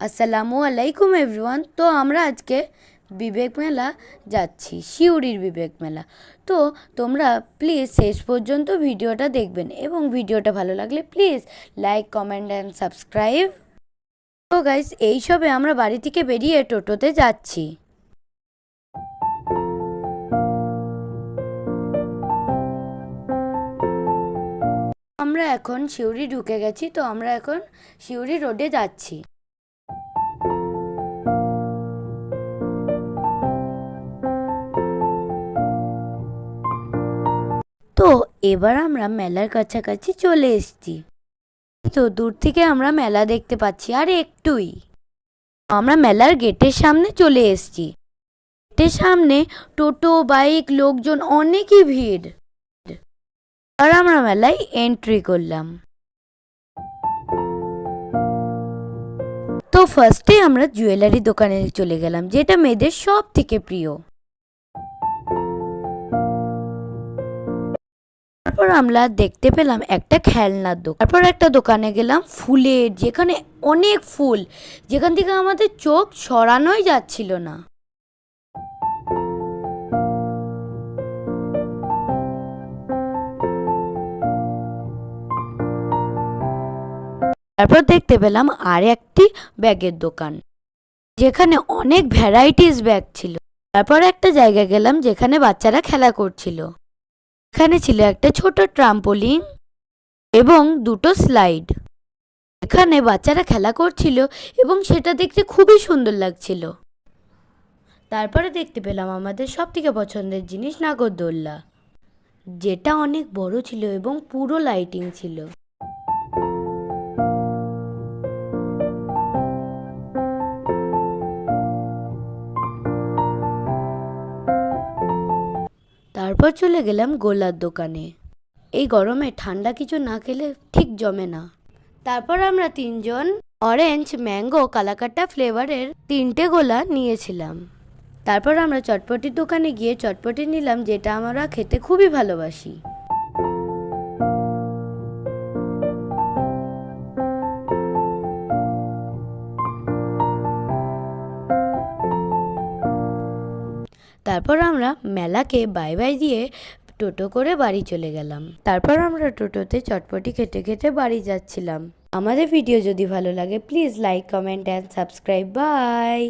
আসসালামু আলাইকুম এভরিওয়ান। তো আমরা আজকে বিবেক মেলা যাচ্ছি, সিউড়ির বিবেক মেলা। তো তোমরা প্লিজ শেষ পর্যন্ত ভিডিওটা দেখবেন এবং ভিডিওটা ভালো লাগলে please like, comment and subscribe. তো গাইস, এইসবে আমরা বাড়ি থেকে বেরিয়ে টোটোতে যাচ্ছি। আমরা এখন সিউড়ি ঢুকে গেছি, তো আমরা এখন সিউড়ি রোডে যাচ্ছি। তো এবার আমরা মেলার কাছাকাছি চলে এসেছি। তো দূর থেকে আমরা মেলা দেখতে পাচ্ছি, আর একটুই আমরা মেলার গেটের সামনে চলে এসেছি। গেটের সামনে টোটো, বাইক, লোকজন অনেকই ভিড়। আর আমরা মেলায় এন্ট্রি করলাম। তো ফার্স্টে আমরা জুয়েলারি দোকানে চলে গেলাম, যেটা মেয়েদের সব থেকে প্রিয়। তারপর আমরা দেখতে পেলাম একটা খেলনার দোকান। তারপর একটা দোকানে গেলাম ফুলের, যেখানে অনেক ফুল, যেখান থেকে আমাদের চোখ সরানোই যাচ্ছিল না। তারপর দেখতে পেলাম আর একটি ব্যাগের দোকান, যেখানে অনেক ভ্যারাইটিস ব্যাগ ছিল। তারপর একটা জায়গা গেলাম যেখানে বাচ্চারা খেলা করছিল। এখানে ছিল একটা ছোট ট্রাম্পোলিন এবং দুটো স্লাইড। এখানে বাচ্চারা খেলা করছিল এবং সেটা দেখতে খুবই সুন্দর লাগছিল। তারপরে দেখতে পেলাম আমাদের সব থেকে পছন্দের জিনিস, নাগরদোল্লা, যেটা অনেক বড় ছিল এবং পুরো লাইটিং ছিল। তারপর চলে গেলাম গোলার দোকানে। এই গরমে ঠান্ডা কিছু না খেলে ঠিক জমে না। তারপর আমরা তিনজন অরেঞ্জ, ম্যাঙ্গো, কালাকাটা ফ্লেভারের 3টে গোলা নিয়েছিলাম। তারপর আমরা চটপটির দোকানে গিয়ে চটপটি নিলাম, যেটা আমরা খেতে খুবই ভালোবাসি। তারপর আমরা মেলাকে বাই বাই দিয়ে টোটো করে বাড়ি চলে গেলাম। তারপর আমরা টোটোতে চটপটি খেতে খেতে বাড়ি যাচ্ছিলাম। আমাদের ভিডিও যদি ভালো লাগে please like, comment and subscribe. By.